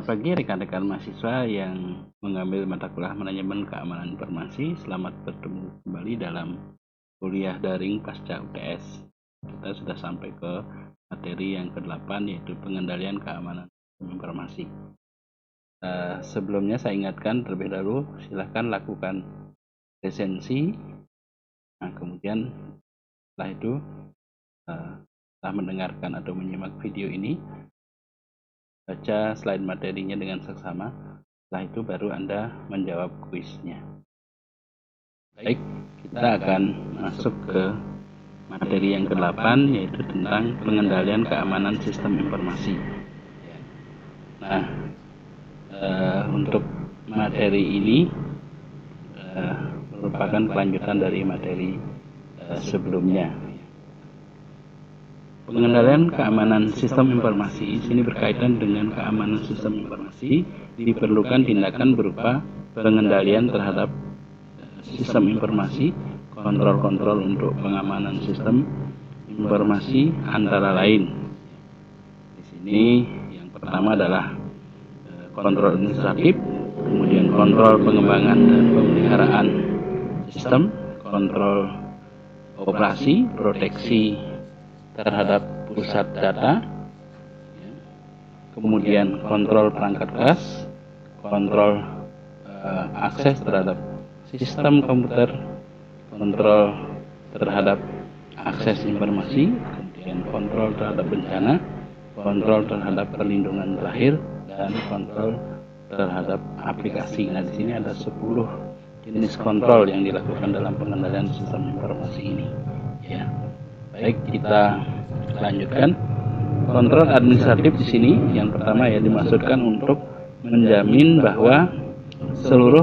Selamat pagi rekan-rekan mahasiswa yang mengambil mata kuliah manajemen keamanan informasi. Selamat bertemu kembali dalam kuliah daring pasca UTS. Kita sudah sampai ke materi yang ke-8, yaitu pengendalian keamanan informasi. Sebelumnya saya ingatkan terlebih dahulu, silahkan lakukan resensi. Nah, kemudian setelah itu setelah mendengarkan atau menyimak video ini, baca slide materinya dengan seksama. Setelah itu baru Anda menjawab kuisnya. Baik, kita akan masuk ke materi yang ke-8, yaitu tentang pengendalian keamanan sistem informasi. Nah, untuk materi ini merupakan kelanjutan dari materi sebelumnya. Pengendalian keamanan sistem informasi di sini berkaitan dengan keamanan sistem informasi. Diperlukan tindakan berupa pengendalian terhadap sistem informasi, kontrol-kontrol untuk pengamanan sistem informasi antara lain. Di sini yang pertama adalah kontrol administratif, kemudian kontrol pengembangan dan pemeliharaan sistem, kontrol operasi, proteksi terhadap pusat data, kemudian kontrol perangkat keras, kontrol akses terhadap sistem komputer, kontrol terhadap akses informasi, kemudian kontrol terhadap bencana, kontrol terhadap perlindungan terakhir, dan kontrol terhadap aplikasi. Nah, di sini ada 10 jenis kontrol yang dilakukan dalam pengendalian sistem informasi ini. Ya. Baik, kita lanjutkan. Kontrol administratif di sini yang pertama ya dimaksudkan untuk menjamin bahwa seluruh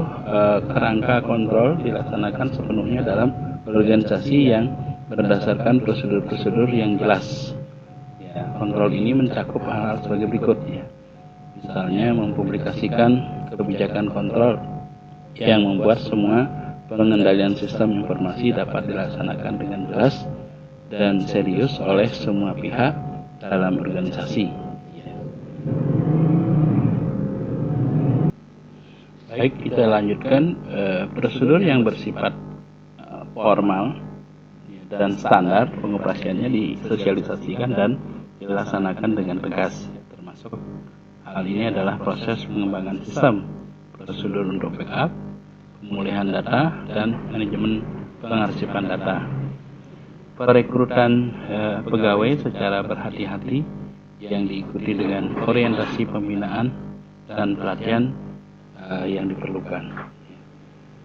kerangka kontrol dilaksanakan sepenuhnya dalam organisasi yang berdasarkan prosedur-prosedur yang jelas. Ya, kontrol ini mencakup hal-hal sebagai berikut ya. Misalnya mempublikasikan kebijakan kontrol yang membuat semua pengendalian sistem informasi dapat dilaksanakan dengan jelas dan serius oleh semua pihak dalam organisasi. Baik, kita lanjutkan. Prosedur yang bersifat formal dan standar pengoperasiannya disosialisasikan dan dilaksanakan dengan tegas. Termasuk hal ini adalah proses pengembangan sistem, prosedur untuk backup, pemulihan data, dan manajemen pengarsipan data. Perekrutan pegawai secara berhati-hati yang diikuti dengan orientasi pembinaan dan pelatihan yang diperlukan.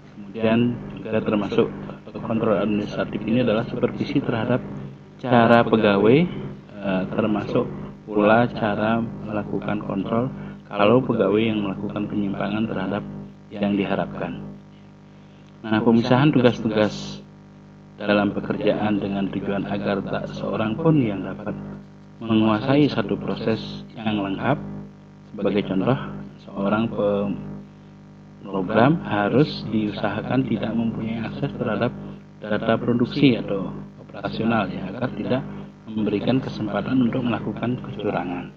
Kemudian juga termasuk kontrol administratif ini adalah supervisi terhadap cara pegawai, termasuk pula cara melakukan kontrol kalau pegawai yang melakukan penyimpangan terhadap yang diharapkan. Nah, pemisahan tugas-tugas dalam pekerjaan dengan tujuan agar tak seorang pun yang dapat menguasai satu proses yang lengkap. Sebagai contoh, seorang program harus diusahakan tidak mempunyai akses terhadap data produksi atau operasional ya, agar tidak memberikan kesempatan untuk melakukan kecurangan.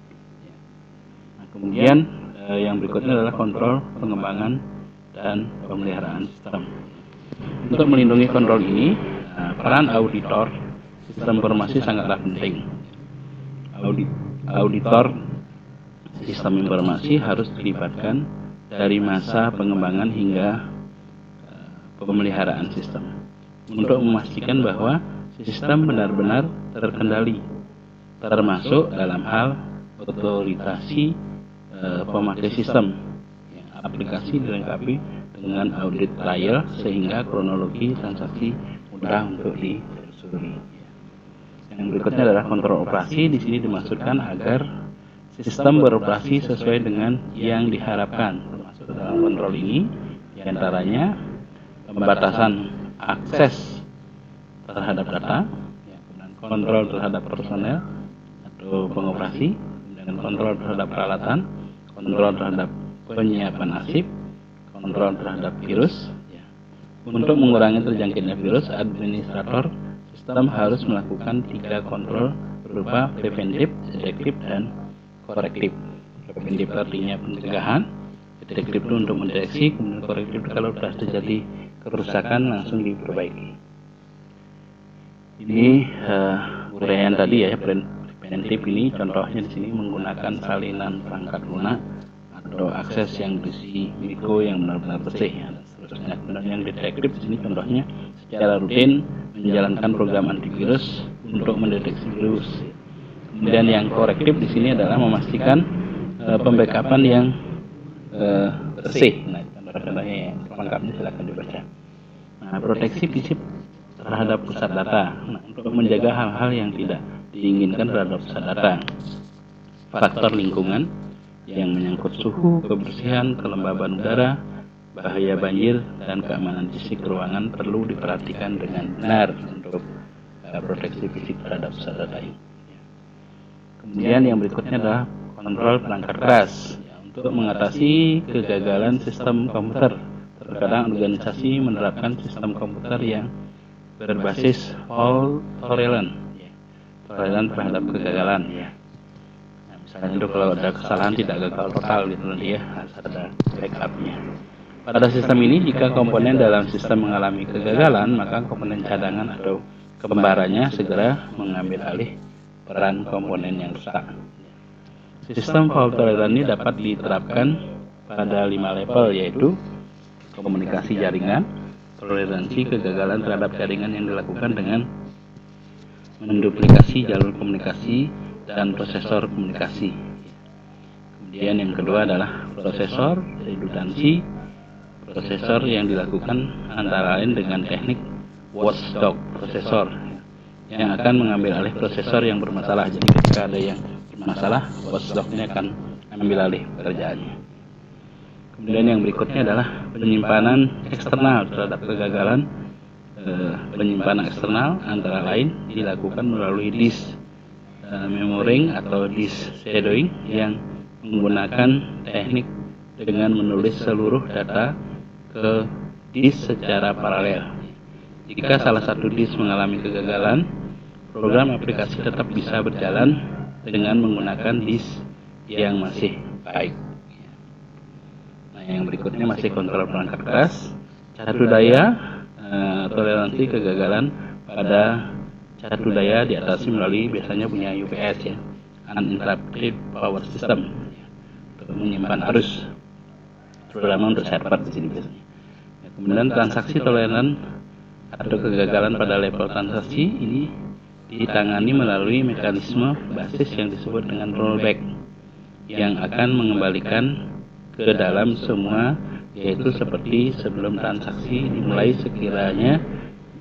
Nah, kemudian yang berikutnya adalah kontrol pengembangan dan pemeliharaan sistem. Untuk melindungi kontrol ini, peran auditor sistem informasi sangatlah penting. Auditor sistem informasi harus dilibatkan dari masa pengembangan hingga pemeliharaan sistem untuk memastikan bahwa sistem benar-benar terkendali, termasuk dalam hal otorisasi pemakai sistem. Aplikasi dilengkapi dengan audit trial sehingga kronologi transaksi mudah untuk ditelusuri. Yang berikutnya adalah kontrol operasi. Di sini dimaksudkan agar sistem beroperasi sesuai dengan yang diharapkan. Termasuk dalam kontrol ini diantaranya pembatasan akses terhadap data, kontrol terhadap personel atau pengoperasi, dan kontrol terhadap peralatan, kontrol terhadap penyiapan arsip, kontrol terhadap virus. Untuk mengurangi terjangkitnya virus, administrator sistem harus melakukan 3 kontrol berupa preventif, detektif, dan korektif. preventif artinya pencegahan, detektif itu untuk mendeteksi, kemudian korektif kalau sudah terjadi kerusakan langsung diperbaiki. Ini uraian tadi ya, preventif ini contohnya di sini menggunakan salinan perangkat lunak atau akses yang berisi mikro yang benar-benar bersih ya, dan seterusnya. Kemudian yang detektif di sini contohnya secara rutin menjalankan program antivirus untuk mendeteksi virus. Kemudian yang korektif di sini adalah memastikan pembackupan yang bersih. Nah, contoh-contohnya yang lengkapnya silakan dibaca. Nah, proteksi fisik terhadap pusat data. Nah, untuk menjaga hal-hal yang tidak diinginkan terhadap pusat data. Faktor lingkungan yang menyangkut suhu, kebersihan, kelembaban udara, bahaya banjir, dan keamanan fisik ruangan perlu diperhatikan dengan benar untuk proteksi fisik terhadap pusat data ini. Kemudian yang berikutnya adalah kontrol perangkat keras. Untuk mengatasi kegagalan sistem komputer, terkadang organisasi menerapkan sistem komputer yang berbasis fault tolerant, toleran terhadap kegagalan ya. Nah, misalnya itu kalau ada kesalahan tidak gagal total gitu nanti ya, harus ada backupnya. Pada sistem ini jika komponen dalam sistem mengalami kegagalan, maka komponen cadangan atau kembarannya segera mengambil alih peran komponen yang rusak. Sistem fault tolerant ini dapat diterapkan pada 5 level, yaitu komunikasi jaringan, toleransi kegagalan terhadap jaringan yang dilakukan dengan menduplikasi jalur komunikasi dan prosesor komunikasi. Kemudian yang kedua adalah prosesor redundansi, prosesor yang dilakukan antara lain dengan teknik watchdog prosesor yang akan mengambil alih prosesor yang bermasalah. Jadi ketika ada yang bermasalah, watchdog-nya akan ambil alih pekerjaannya. Kemudian yang berikutnya adalah penyimpanan eksternal terhadap kegagalan. Penyimpanan eksternal antara lain dilakukan melalui disk memorying atau disk shadowing yang menggunakan teknik dengan menulis seluruh data ke disk secara paralel. Jika salah satu disk mengalami kegagalan, program aplikasi tetap bisa berjalan dengan menggunakan disk yang masih baik. Nah, yang berikutnya masih kontrol perangkat keras, catu daya, toleransi kegagalan pada catu daya diatasi melalui biasanya punya UPS ya, uninterrupted power system, untuk menyimpan arus, terutama untuk server di sini biasanya. Ya, kemudian transaksi toleran atau kegagalan pada level transaksi ini ditangani melalui mekanisme basis yang disebut dengan rollback yang akan mengembalikan ke dalam semua, yaitu seperti sebelum transaksi dimulai sekiranya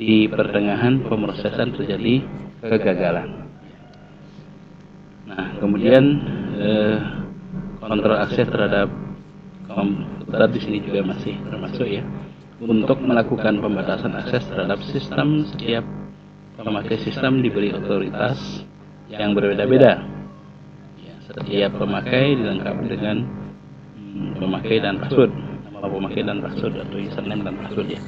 di pertengahan pemrosesan terjadi kegagalan. Nah, kemudian kontrol akses terhadap komputer di sini juga masih termasuk ya, untuk melakukan pembatasan akses terhadap sistem. Setiap pemakai sistem diberi otoritas yang berbeda-beda. Ya, setiap pemakai dilengkapi dengan pemakai dan password, nama pemakai dan password atau username dan password ya.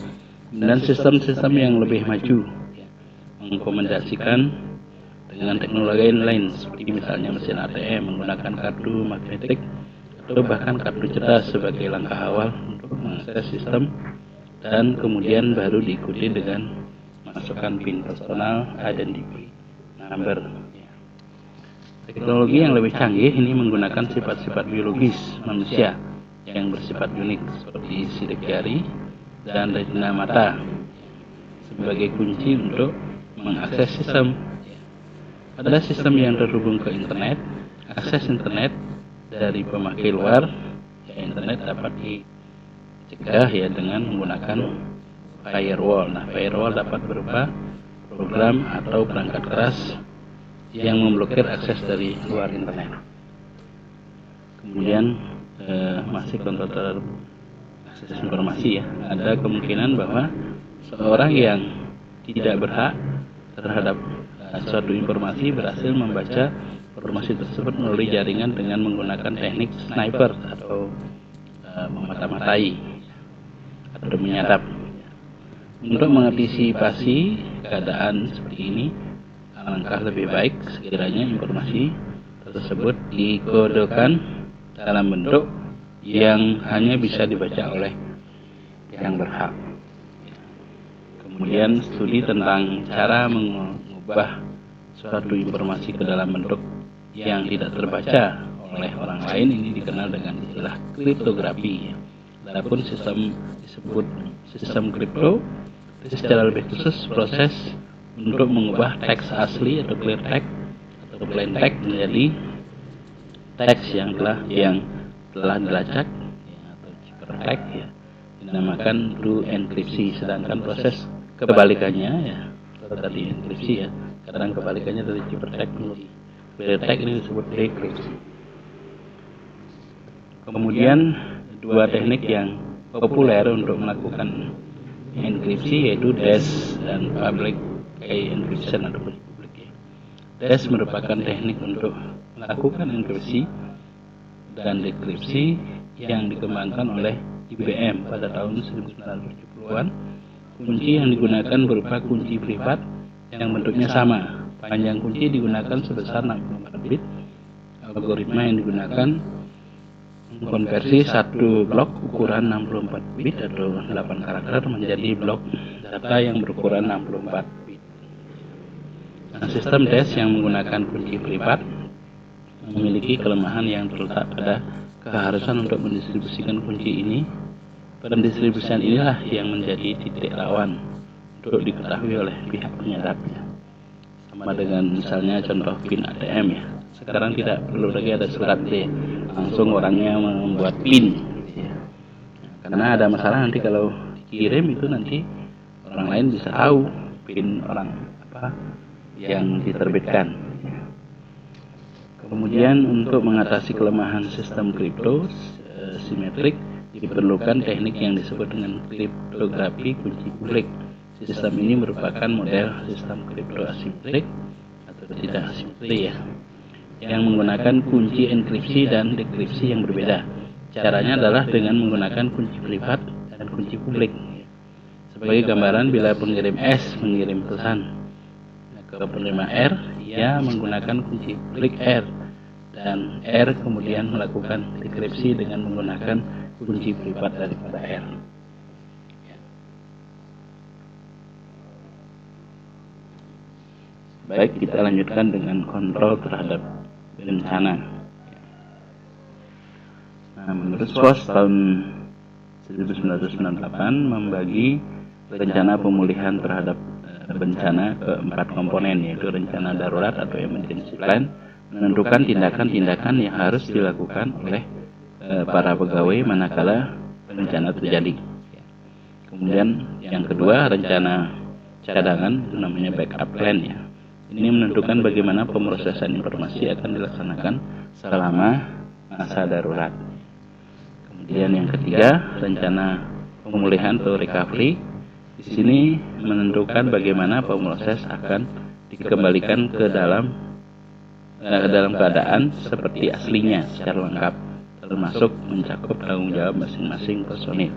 Kemudian sistem-sistem yang lebih maju ya, mengkomendasikan dengan teknologi lain seperti misalnya mesin ATM menggunakan kartu magnetik atau bahkan kartu cerdas sebagai langkah awal untuk mengakses sistem, dan kemudian baru diikuti dengan masukkan PIN personal identity number. Teknologi yang lebih canggih ini menggunakan sifat-sifat biologis manusia yang bersifat unik seperti sidik jari dan retina mata sebagai kunci untuk mengakses sistem. Pada sistem yang terhubung ke internet, akses internet dari pemakai luar ya, internet dapat dicegah ya dengan menggunakan firewall. Nah, firewall dapat berupa program atau perangkat keras yang memblokir akses dari luar internet. Kemudian masih kontrol terhadap akses informasi ya. Ada kemungkinan bahwa seorang yang tidak berhak terhadap suatu informasi berhasil membaca informasi tersebut melalui jaringan dengan menggunakan teknik sniper atau memata-matai atau menyadap. Untuk mengantisipasi keadaan seperti ini, alangkah lebih baik sekiranya informasi tersebut dikodekan dalam bentuk yang hanya bisa dibaca oleh yang berhak. Kemudian studi tentang cara mengubah suatu informasi ke dalam bentuk yang tidak terbaca oleh orang lain ini dikenal dengan istilah kriptografi. Adapun sistem disebut sistem kripto, secara lebih khusus proses untuk mengubah teks asli atau clear text atau plain text menjadi teks yang telah dilacak atau ciphertext dinamakan through enkripsi. Sedangkan proses kebalikannya tadi enkripsi kadang kebalikannya dari ciphertext menjadi clear text ini disebut dekripsi. Kemudian dua teknik yang populer untuk melakukan enkripsi yaitu DES dan public key encryption atau public. DES merupakan teknik untuk melakukan enkripsi dan dekripsi yang dikembangkan oleh IBM pada tahun 1970-an. Kunci yang digunakan berupa kunci privat yang bentuknya sama. Panjang kunci digunakan sebesar 64 bit. Algoritma yang digunakan mengkonversi satu blok ukuran 64 bit atau 8 karakter menjadi blok data yang berukuran 64 bit. Nah, sistem DES yang menggunakan kunci privat memiliki kelemahan yang terletak pada keharusan untuk mendistribusikan kunci ini. Pendistribusian inilah yang menjadi titik rawan untuk diketahui oleh pihak penyadapnya. Sama dengan misalnya contoh PIN ATM Sekarang tidak perlu lagi ada surat langsung orangnya membuat PIN. Karena ada masalah nanti kalau dikirim itu nanti orang lain bisa tahu PIN orang apa yang diterbitkan. Kemudian untuk mengatasi kelemahan sistem kripto simetrik diperlukan teknik yang disebut dengan kriptografi kunci publik. Sistem ini merupakan model sistem kripto asimetrik atau tidak asimetri yang menggunakan kunci enkripsi dan dekripsi yang berbeda. Caranya adalah dengan menggunakan kunci privat dan kunci publik. Sebagai gambaran, bila pengirim S mengirim pesan ke penerima R, ia menggunakan kunci publik R dan R kemudian melakukan dekripsi dengan menggunakan kunci privat daripada R. Baik, kita lanjutkan dengan kontrol terhadap bencana. Nah, menurut SWOS tahun 1998 membagi rencana pemulihan terhadap bencana ke 4 komponen, yaitu rencana darurat atau emergency plan, menentukan tindakan-tindakan yang harus dilakukan oleh para pegawai manakala bencana terjadi. Kemudian yang kedua rencana cadangan, itu namanya backup plan Ini menentukan bagaimana pemrosesan informasi akan dilaksanakan selama masa darurat. Kemudian yang ketiga rencana pemulihan atau recovery. Di sini menentukan bagaimana pemroses akan dikembalikan ke dalam keadaan seperti aslinya secara lengkap, termasuk mencakup tanggung jawab masing-masing personil.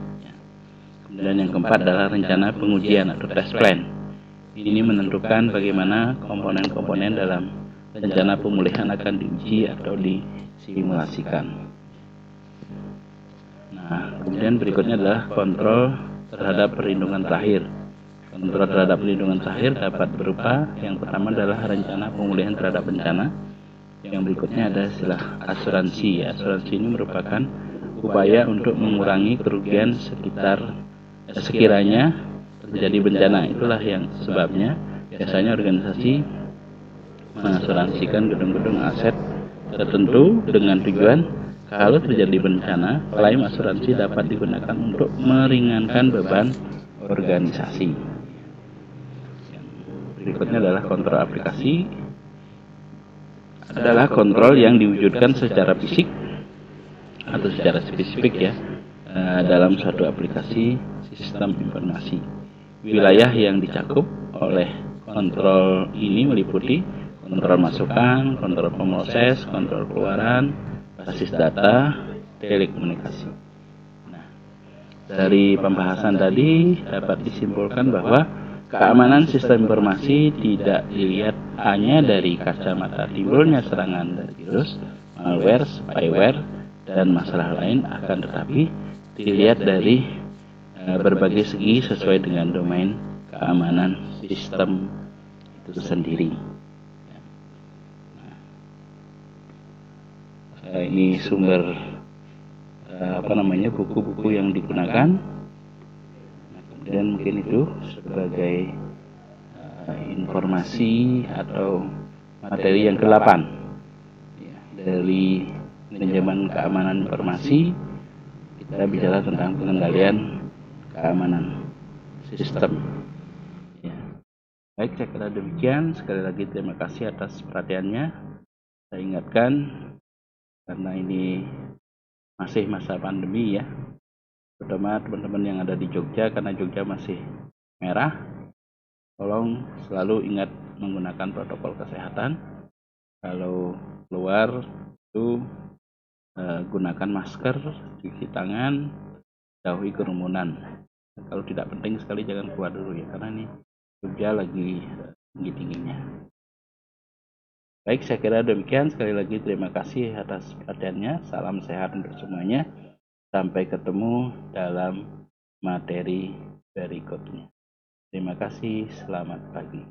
Kemudian yang keempat adalah rencana pengujian atau test plan. Ini menentukan bagaimana komponen-komponen dalam rencana pemulihan akan diuji atau disimulasikan. Nah, kemudian berikutnya adalah kontrol terhadap perlindungan terakhir. Kontrol terhadap perlindungan terakhir dapat berupa yang pertama adalah rencana pemulihan terhadap bencana. Yang berikutnya ada istilah asuransi. Asuransi ini merupakan upaya untuk mengurangi kerugian sekiranya terjadi bencana. Itulah yang sebabnya biasanya organisasi mengasuransikan gedung-gedung aset tertentu dengan tujuan kalau terjadi bencana, klaim asuransi dapat digunakan untuk meringankan beban organisasi. Yang berikutnya adalah kontrol aplikasi. Adalah kontrol yang diwujudkan secara fisik atau secara spesifik dalam suatu aplikasi sistem informasi. Wilayah yang dicakup oleh kontrol ini meliputi kontrol masukan, kontrol pemroses, kontrol keluaran, basis data, telekomunikasi. Nah, dari pembahasan tadi dapat disimpulkan bahwa keamanan sistem informasi tidak dilihat hanya dari kacamata timbulnya serangan dari virus, malware, spyware, dan masalah lain, akan tetapi dilihat dari berbagai segi sesuai dengan domain keamanan sistem itu sendiri. Ini sumber buku-buku yang digunakan. Nah, kemudian mungkin itu sebagai informasi atau materi yang ke-8 ya, dari manajemen keamanan informasi. Kita bicara tentang pengendalian keamanan sistem ya. Baik, saya kira demikian. Sekali lagi terima kasih atas perhatiannya. Saya ingatkan, karena ini masih masa pandemi ya, terutama teman-teman yang ada di Jogja, karena Jogja masih merah, tolong selalu ingat menggunakan protokol kesehatan. Kalau keluar itu gunakan masker, cuci tangan, jauhi kerumunan. Kalau tidak penting sekali jangan keluar dulu ya, karena ini Jogja lagi tinggi-tingginya. Baik, saya kira demikian. Sekali lagi terima kasih atas perhatiannya. Salam sehat untuk semuanya. Sampai ketemu dalam materi berikutnya. Terima kasih, selamat pagi.